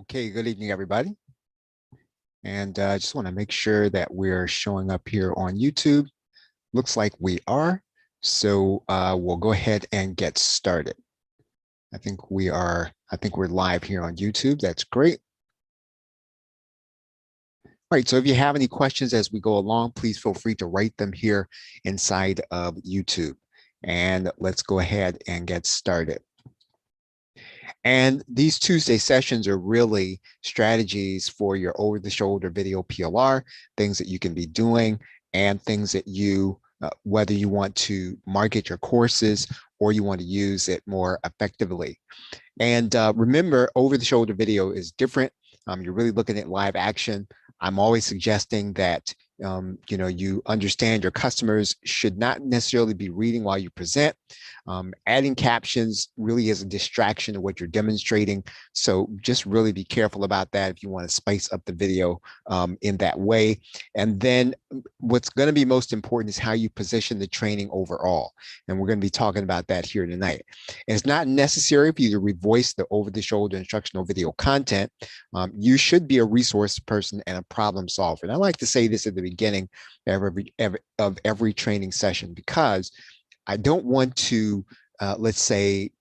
Okay, good evening, everybody. And I just want to make sure that we're showing up here on YouTube. Looks like we are. So we'll go ahead and get started. I think we're live here on YouTube. That's great. All right, so if you have any questions as we go along, please feel free to write them here inside of YouTube. And let's go ahead and get started. And these Tuesday sessions are really strategies for your over-the-shoulder video PLR, things that you can be doing, and things that you, whether you want to market your courses or you want to use it more effectively. And remember, over-the-shoulder video is different. You're really looking at live action. I'm always suggesting that you understand your customers should not necessarily be reading while you present. Adding captions really is a distraction of what you're demonstrating. So just really be careful about that if you want to spice up the video in that way. And then what's going to be most important is how you position the training overall. And we're going to be talking about that here tonight. And it's not necessary for you to revoice the over-the-shoulder instructional video content. You should be a resource person and a problem solver. And I like to say this at the beginning of every training session, because I don't want to, let's say,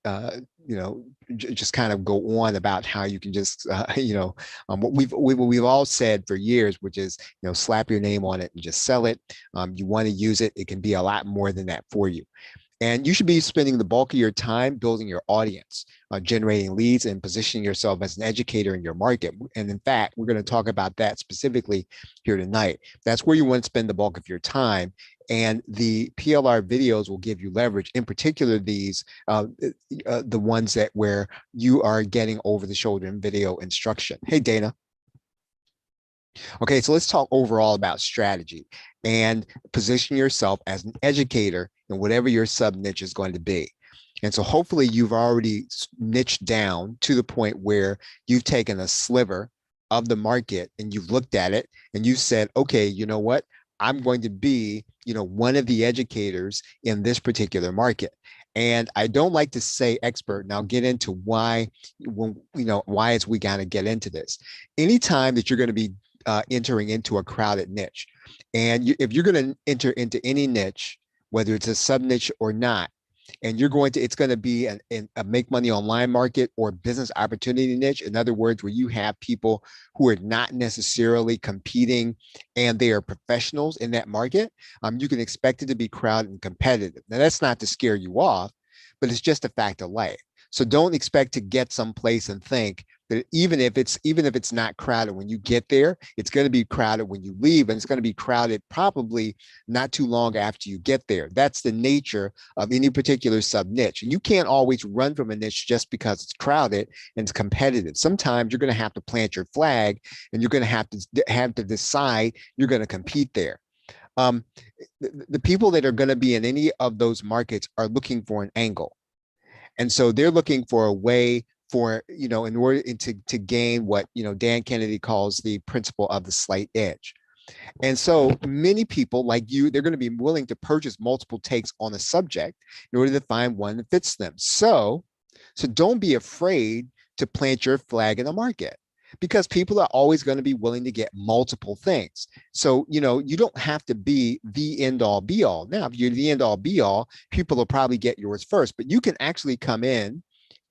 just kind of go on about how you can just, what we've all said for years, which is, slap your name on it and just sell it. You want to use it. It can be a lot more than that for you. And you should be spending the bulk of your time building your audience, generating leads, and positioning yourself as an educator in your market. And in fact, we're going to talk about that specifically here tonight. That's where you want to spend the bulk of your time. And the PLR videos will give you leverage, in particular these, the ones that where you are getting over the shoulder in video instruction. Hey, Dana. Okay, so let's talk overall about strategy and position yourself as an educator in whatever your sub niche is going to be. And so hopefully you've already niched down to the point where you've taken a sliver of the market and you've looked at it and you said, okay, you know what? I'm going to be, one of the educators in this particular market. And I don't like to say expert, and I'll get into why, why is we got to get into this. Anytime that you're going to be entering into a crowded niche, and if you're going to enter into any niche, whether it's a sub niche or not, and it's going to be a make money online market or business opportunity niche. In other words, where you have people who are not necessarily competing and they are professionals in that market, you can expect it to be crowded and competitive. Now, that's not to scare you off, but it's just a fact of life. So don't expect to get someplace and think that even if it's not crowded when you get there, it's going to be crowded when you leave, and it's going to be crowded probably not too long after you get there. That's the nature of any particular sub niche. And you can't always run from a niche just because it's crowded and it's competitive. Sometimes you're going to have to plant your flag, and you're going to have to decide you're going to compete there. The people that are going to be in any of those markets are looking for an angle. And so they're looking for a way for, in order to gain what, Dan Kennedy calls the principle of the slight edge. And so many people like you, they're going to be willing to purchase multiple takes on a subject in order to find one that fits them. So don't be afraid to plant your flag in the market, because people are always going to be willing to get multiple things. So, you don't have to be the end all be all. Now, if you're the end all be all, people will probably get yours first, but you can actually come in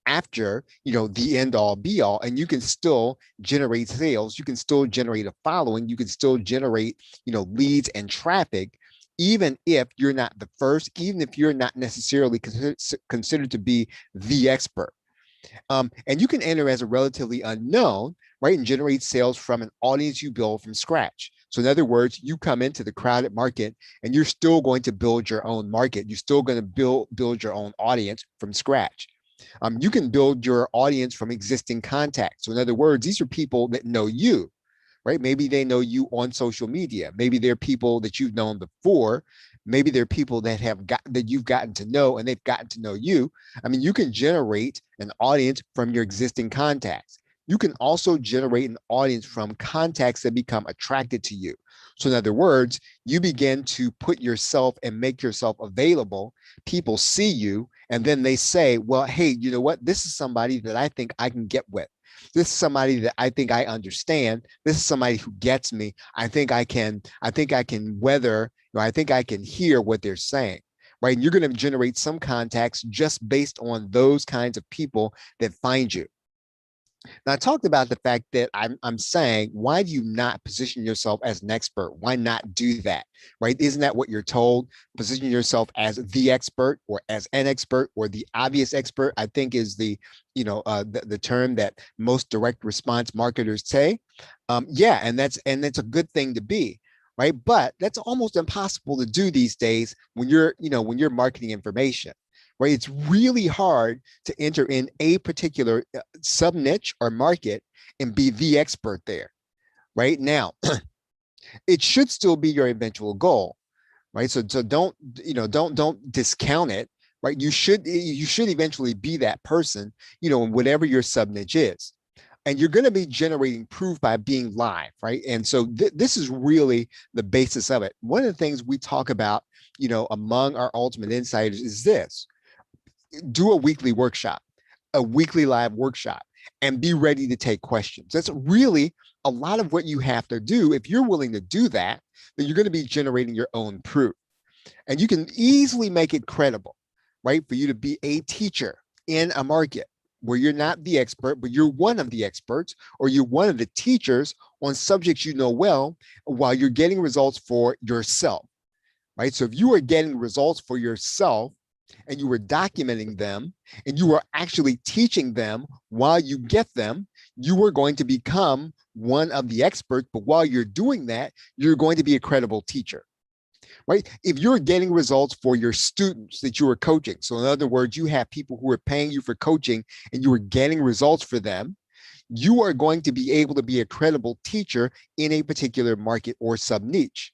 after, the end all be all, and you can still generate sales. You can still generate a following. You can still generate, leads and traffic, even if you're not the first, even if you're not necessarily considered to be the expert. And you can enter as a relatively unknown, right, and generate sales from an audience you build from scratch. So in other words, you come into the crowded market and you're still going to build your own market. You're still going to build your own audience from scratch. You can build your audience from existing contacts. So in other words, these are people that know you, right? Maybe they know you on social media. Maybe they're people that you've known before. Maybe they're people that you've gotten to know and they've gotten to know you. I mean, you can generate an audience from your existing contacts. You can also generate an audience from contacts that become attracted to you. So in other words, you begin to put yourself and make yourself available. People see you, and then they say, well, hey, you know what? This is somebody that I think I can get with. This is somebody that I think I understand. This is somebody who gets me. I think I can weather, I think I can hear what they're saying, right? And you're going to generate some contacts just based on those kinds of people that find you. Now, I talked about the fact that I'm saying, why do you not position yourself as an expert? Why not do that, right? Isn't that what you're told? Position yourself as the expert or as an expert or the obvious expert, I think is the, the term that most direct response marketers say. Yeah, and that's a good thing to be, right? But that's almost impossible to do these days when when you're marketing information, right? It's really hard to enter in a particular sub niche or market and be the expert there. Right now, it should still be your eventual goal, right? So don't don't discount it, right? You should eventually be that person, in whatever your sub niche is. And you're going to be generating proof by being live, right? And so this is really the basis of it. One of the things we talk about, among our ultimate insiders is this: do a weekly workshop, a weekly live workshop, and be ready to take questions. That's really a lot of what you have to do. If you're willing to do that, then you're going to be generating your own proof. And you can easily make it credible, right? For you to be a teacher in a market where you're not the expert, but you're one of the experts, or you're one of the teachers on subjects you know well, while you're getting results for yourself, right? So if you are getting results for yourself, and you were documenting them, and you were actually teaching them while you get them, you are going to become one of the experts. But while you're doing that, you're going to be a credible teacher, right? If you're getting results for your students that you are coaching, so in other words, you have people who are paying you for coaching and you are getting results for them, you are going to be able to be a credible teacher in a particular market or sub niche.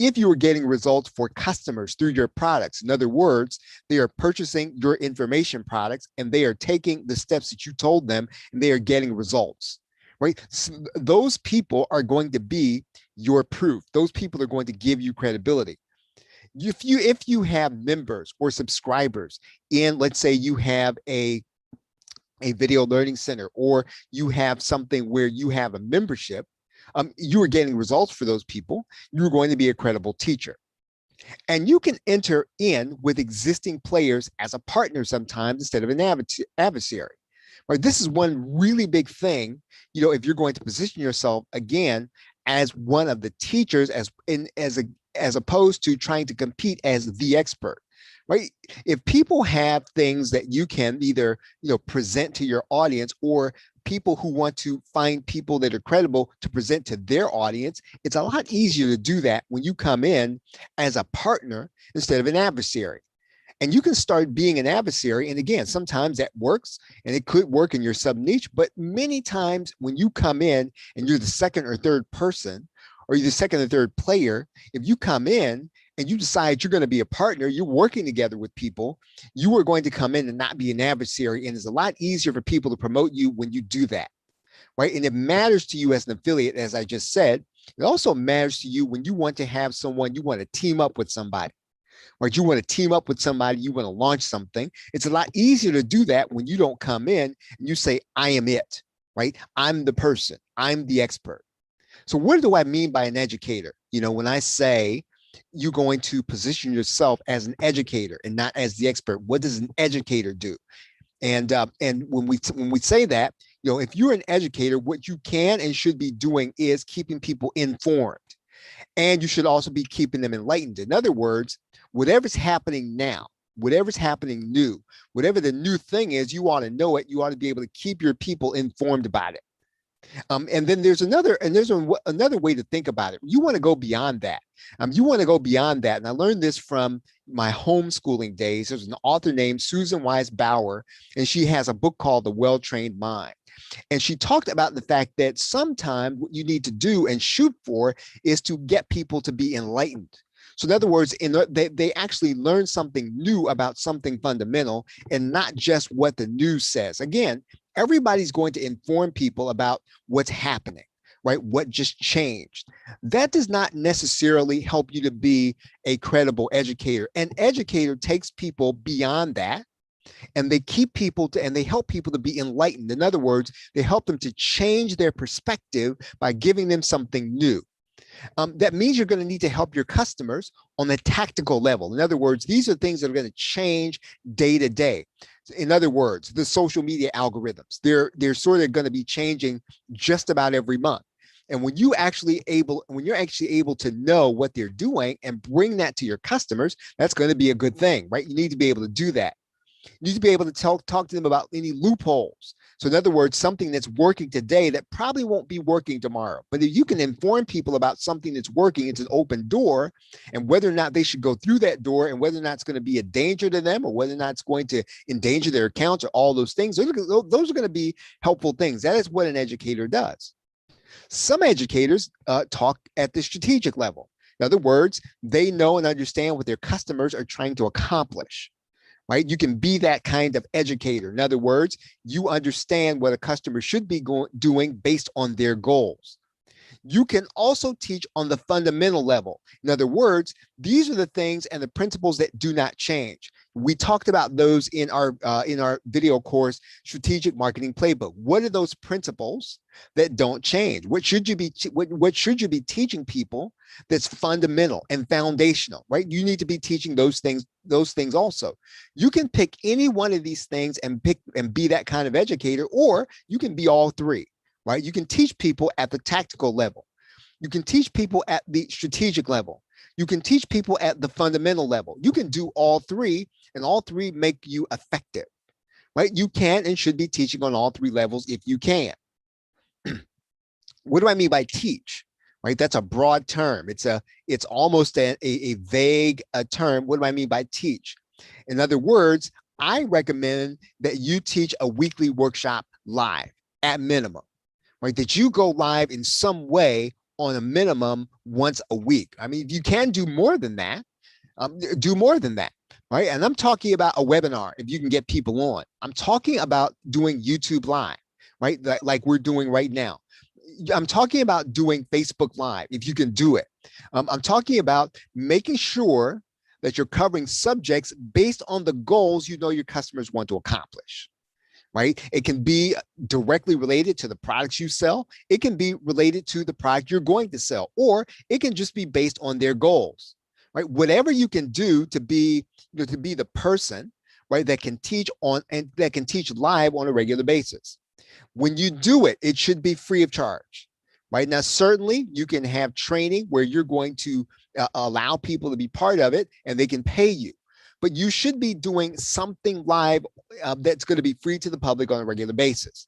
If you are getting results for customers through your products, in other words, they are purchasing your information products and they are taking the steps that you told them and they are getting results, right? So those people are going to be your proof. Those people are going to give you credibility. If you have members or subscribers in, let's say you have a video learning center, or you have something where you have a membership, you are getting results for those people, you're going to be a credible teacher. And you can enter in with existing players as a partner sometimes instead of an adversary. Right? This is one really big thing, if you're going to position yourself again as one of the teachers, as opposed to trying to compete as the expert. Right? If people have things that you can either present to your audience, or people who want to find people that are credible to present to their audience, it's a lot easier to do that when you come in as a partner instead of an adversary. And you can start being an adversary. And again, sometimes that works and it could work in your sub niche, but many times when you come in and you're the second or third person, or you're the second or third player, if you come in and you decide you're going to be a partner, you're working together with people, you are going to come in and not be an adversary. And it's a lot easier for people to promote you when you do that, right? And it matters to you as an affiliate, as I just said. It also matters to you when you want to have someone, you want to team up with somebody, right? You want to team up with somebody, you want to launch something. It's a lot easier to do that when you don't come in and you say, I am it, right? I'm the person, I'm the expert. So what do I mean by an educator? When I say you're going to position yourself as an educator and not as the expert, what does an educator do? And when we say that, if you're an educator, what you can and should be doing is keeping people informed, and you should also be keeping them enlightened. In other words, whatever's happening now, whatever's happening new, whatever the new thing is, you ought to know it. You ought to be able to keep your people informed about it. And then there's another way to think about it. You want to go beyond that. You want to go beyond that. And I learned this from my homeschooling days. There's an author named Susan Wise Bauer, and she has a book called The Well-Trained Mind. And she talked about the fact that sometimes what you need to do and shoot for is to get people to be enlightened. So in other words, they actually learn something new about something fundamental, and not just what the news says. Again, everybody's going to inform people about what's happening, right? What just changed. That does not necessarily help you to be a credible educator. An educator takes people beyond that, and they keep people to, and they help people to be enlightened. In other words, they help them to change their perspective by giving them something new. That means you're going to need to help your customers on a tactical level. In other words, these are things that are going to change day to day. In other words, the social media algorithms, they're sort of going to be changing just about every month. And when you're actually able to know what they're doing and bring that to your customers, that's going to be a good thing, right? You need to be able to do that. You need to be able to talk to them about any loopholes. So in other words, something that's working today that probably won't be working tomorrow. But if you can inform people about something that's working, it's an open door, and whether or not they should go through that door and whether or not it's going to be a danger to them or whether or not it's going to endanger their accounts or all those things, those are going to be helpful things. That is what an educator does. Some educators talk at the strategic level. In other words, they know and understand what their customers are trying to accomplish. Right? You can be that kind of educator. In other words, you understand what a customer should be doing based on their goals. You can also teach on the fundamental level. In other words, these are the things and the principles that do not change. We talked about those in our video course, Strategic Marketing Playbook. What are those principles that don't change? What should you be teaching people that's fundamental and foundational, right? You need to be teaching those things also. You can pick any one of these things and be that kind of educator, or you can be all three. Right? You can teach people at the tactical level. You can teach people at the strategic level. You can teach people at the fundamental level. You can do all three, and all three make you effective. Right? You can and should be teaching on all three levels if you can. What do I mean by teach? Right? That's a broad term. It's almost a vague term. What do I mean by teach? In other words, I recommend that you teach a weekly workshop live at minimum. Right, that you go live in some way on a minimum once a week. I mean, you can do more than that, do more than that, right? And I'm talking about a webinar, if you can get people on. I'm talking about doing YouTube Live, right? Like we're doing right now. I'm talking about doing Facebook Live, if you can do it. I'm talking about making sure that you're covering subjects based on the goals you know your customers want to accomplish. Right? It can be directly related to the products you sell. It can be related to the product you're going to sell, or it can just be based on their goals, right? Whatever you can do to be, to be the person, right, that can teach on and that can teach live on a regular basis. When you do it, it should be free of charge, right? Now, certainly you can have training where you're going to allow people to be part of it and they can pay you. But you should be doing something live that's going to be free to the public on a regular basis.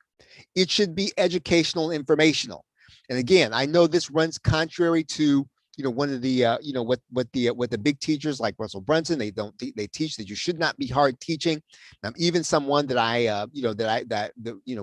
It should be educational, informational. And again, I know this runs contrary to, one of the, what the big teachers like Russell Brunson, they teach that you should not be hard teaching. Even someone that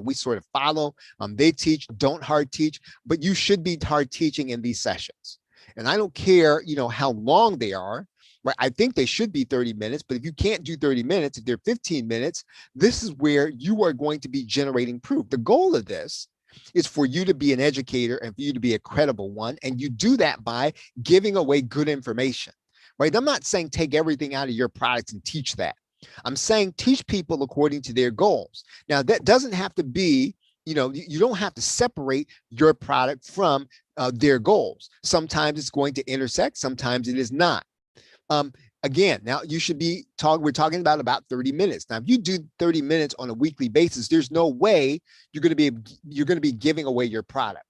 we sort of follow, they teach don't hard teach, but you should be hard teaching in these sessions. And I don't care, how long they are. Right? I think they should be 30 minutes, but if you can't do 30 minutes, if they're 15 minutes, this is where you are going to be generating proof. The goal of this is for you to be an educator and for you to be a credible one. And you do that by giving away good information, right? I'm not saying take everything out of your products and teach that. I'm saying teach people according to their goals. Now, that doesn't have to be, you don't have to separate your product from their goals. Sometimes it's going to intersect, sometimes it is not. Again, now you should be we're talking about 30 minutes. Now, if you do 30 minutes on a weekly basis, there's no way you're going to be giving away your product,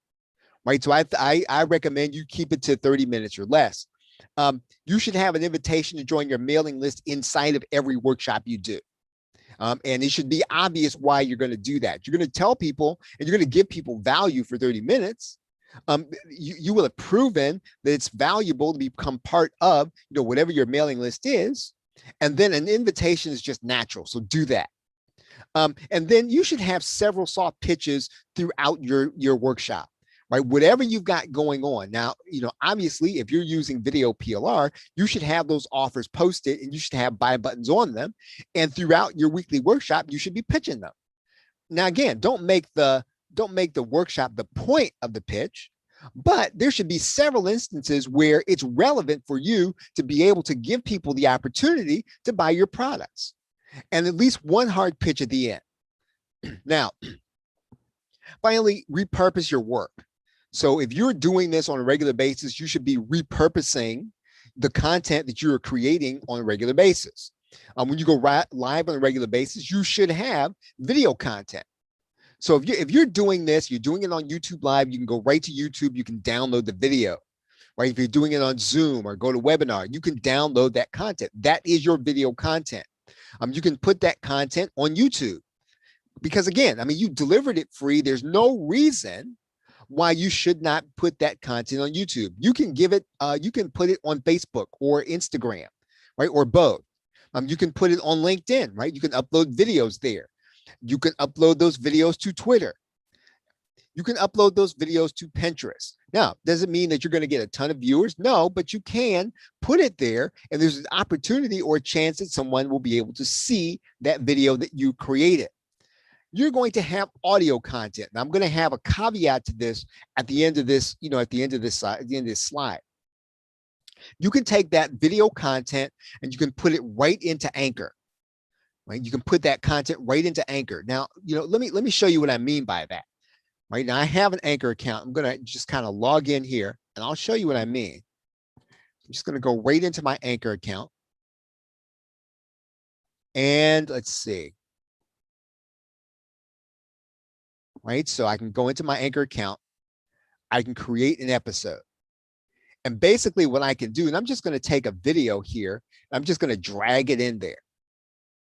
right? So I recommend you keep it to 30 minutes or less. You should have an invitation to join your mailing list inside of every workshop you do. And it should be obvious why you're going to do that. You're going to tell people and you're going to give people value for 30 minutes. You will have proven that it's valuable to become part of, whatever your mailing list is. And then an invitation is just natural. So do that. And then you should have several soft pitches throughout your workshop, right? Whatever you've got going on. Now, obviously, if you're using video PLR, you should have those offers posted and you should have buy buttons on them. And throughout your weekly workshop, you should be pitching them. Now, again, don't make the workshop the point of the pitch, but there should be several instances where it's relevant for you to be able to give people the opportunity to buy your products. and at least one hard pitch at the end. Now, finally, repurpose your work. So if you're doing this on a regular basis, you should be repurposing the content that you're creating on a regular basis. When you go live on a regular basis, you should have video content. So if you're doing this, you're doing it on YouTube Live, you can go right to YouTube, you can download the video, right? If you're doing it on Zoom or go to webinar, you can download that content. That is your video content. You can put that content on YouTube because again, I mean, you delivered it free. There's no reason why you should not put that content on YouTube. You can give it, you can put it on Facebook or Instagram, right? Or both. You can put it on LinkedIn, right? You can upload videos there. You can upload those videos to Twitter. You can upload those videos to Pinterest. Now, does it mean that you're going to get a ton of viewers? No, but you can put it there and there's an opportunity or a chance that someone will be able to see that video that you created. You're going to have audio content. And I'm going to have a caveat to this at the end of this, at the end of this slide. You can take that video content and you can put it right into Anchor. Right? You can put that content right into Anchor. Now, let me show you what I mean by that. Right now, I have an Anchor account. I'm going to just kind of log in here and I'll show you what I mean. I'm just going to go right into my Anchor account. And let's see. Right. So I can go into my Anchor account. I can create an episode. And basically what I can do, and I'm just going to take a video here. I'm just going to drag it in there.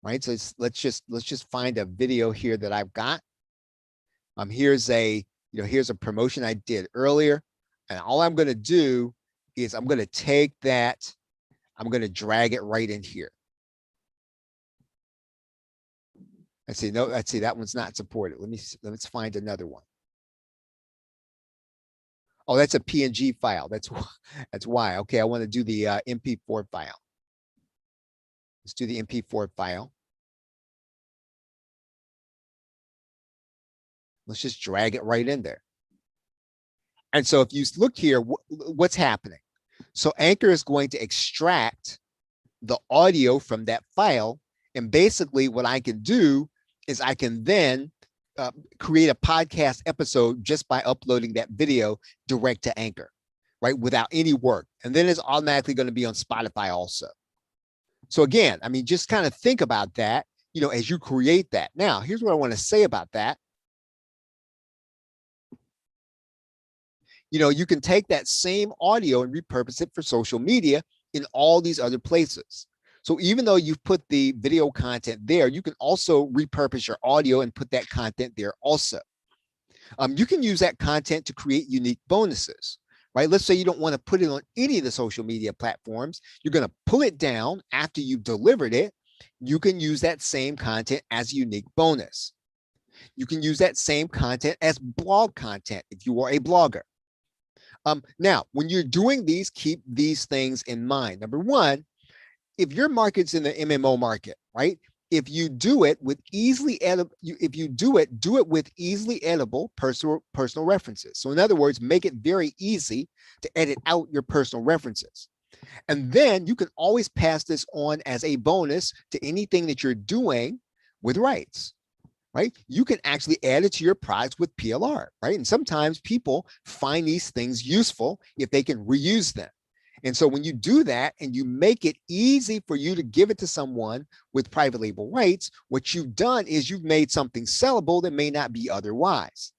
Right. So let's just find a video here that I've got. Here's a promotion I did earlier. And all I'm going to do is I'm going to take that. I'm going to drag it right in here. Let's see. No, let's see. That one's not supported. Let's find another one. Oh, that's a PNG file. That's why. Okay, I want to do the MP4 file. Let's do the MP4 file. Let's just drag it right in there. And so if you look here, what's happening? So Anchor is going to extract the audio from that file. And basically what I can do is I can then create a podcast episode just by uploading that video direct to Anchor, right? Without any work. And then it's automatically going to be on Spotify also. So again, I mean, just kind of think about that, as you create that. Now, here's what I want to say about that. You can take that same audio and repurpose it for social media in all these other places. So even though you've put the video content there, you can also repurpose your audio and put that content there also. You can use that content to create unique bonuses, right? Let's say you don't want to put it on any of the social media platforms. You're going to pull it down after you've delivered it. You can use that same content as a unique bonus. You can use that same content as blog content if you are a blogger. Now, when you're doing these, keep these things in mind. Number one, if your market's in the MMO market, right? If you do it with easily editable, do it with easily editable personal references. So in other words, make it very easy to edit out your personal references. And then you can always pass this on as a bonus to anything that you're doing with rights. Right? You can actually add it to your products with PLR, right? And sometimes people find these things useful if they can reuse them. And so when you do that and you make it easy for you to give it to someone with private label rights, what you've done is you've made something sellable that may not be otherwise.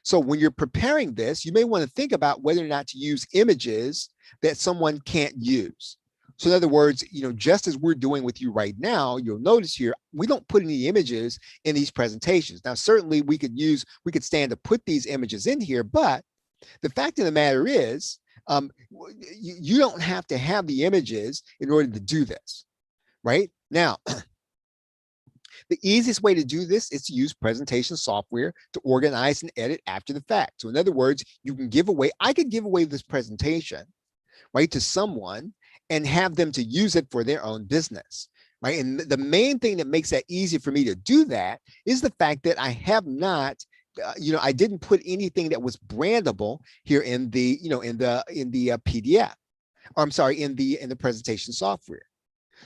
So when you're preparing this, you may want to think about whether or not to use images that someone can't use. So in other words, just as we're doing with you right now, you'll notice here, we don't put any images in these presentations. Now, certainly we could stand to put these images in here, but the fact of the matter is, you don't have to have the images in order to do this, right? Now, the easiest way to do this is to use presentation software to organize and edit after the fact. So in other words, I could give away this presentation, right, to someone and have them to use it for their own business, right? And the main thing that makes that easy for me to do that is the fact that I have not, I didn't put anything that was brandable here in the, in the PDF, or I'm sorry, in the presentation software.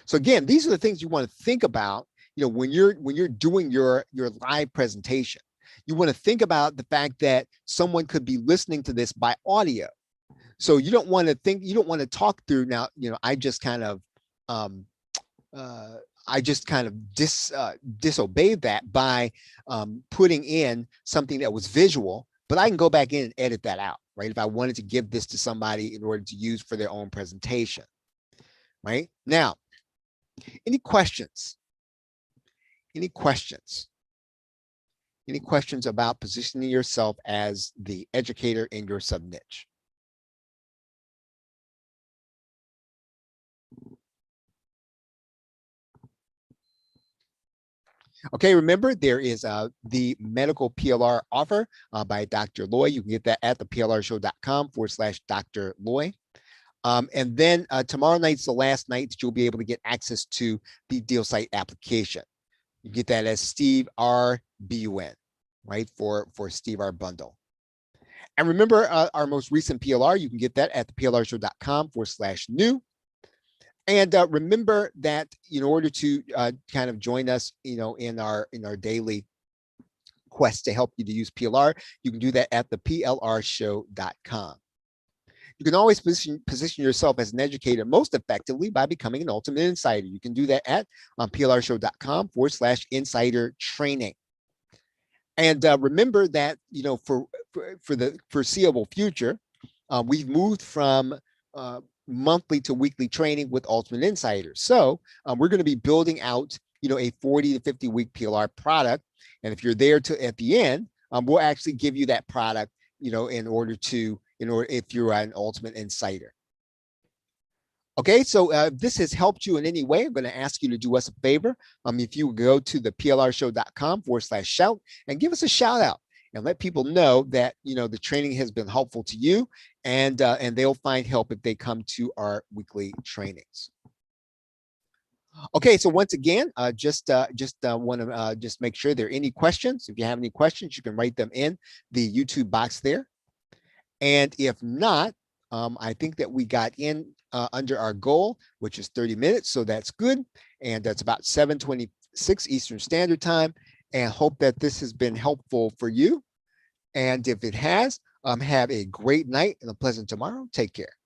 So again, these are the things you want to think about, when you're doing your live presentation, you want to think about the fact that someone could be listening to this by audio. So you don't want to talk through now, I just kind of um, disobeyed that by putting in something that was visual, but I can go back in and edit that out, right? If I wanted to give this to somebody in order to use for their own presentation, right? Now, any questions? Any questions? Any questions about positioning yourself as the educator in your sub niche? Okay, remember there is the medical PLR offer by Dr. Loy. You can get that at the plrshow.com/Dr. Loy. And then tomorrow night's the last night that you'll be able to get access to the deal site application. You get that as Steve R. BUN, right, for Steve R. Bundle. And remember our most recent PLR, you can get that at the plrshow.com/new. And remember that in order to kind of join us, in our daily quest to help you to use PLR, you can do that at the plrshow.com. You can always position yourself as an educator most effectively by becoming an ultimate insider. You can do that at plrshow.com/insider training. And remember that, for the foreseeable future, we've moved from monthly to weekly training with Ultimate Insiders. So we're going to be building out, a 40 to 50 week PLR product. And if you're there at the end, we'll actually give you that product, if you're an Ultimate Insider. Okay, so if this has helped you in any way, I'm going to ask you to do us a favor. If you go to the plrshow.com/shout and give us a shout out and let people know that, the training has been helpful to you, and they'll find help if they come to our weekly trainings. Okay, so once again, just want to just make sure there are any questions. If you have any questions, you can write them in the YouTube box there. And if not, I think that we got in under our goal, which is 30 minutes. So that's good. And that's about 7:26 Eastern Standard Time. And hope that this has been helpful for you. And if it has, have a great night and a pleasant tomorrow. Take care.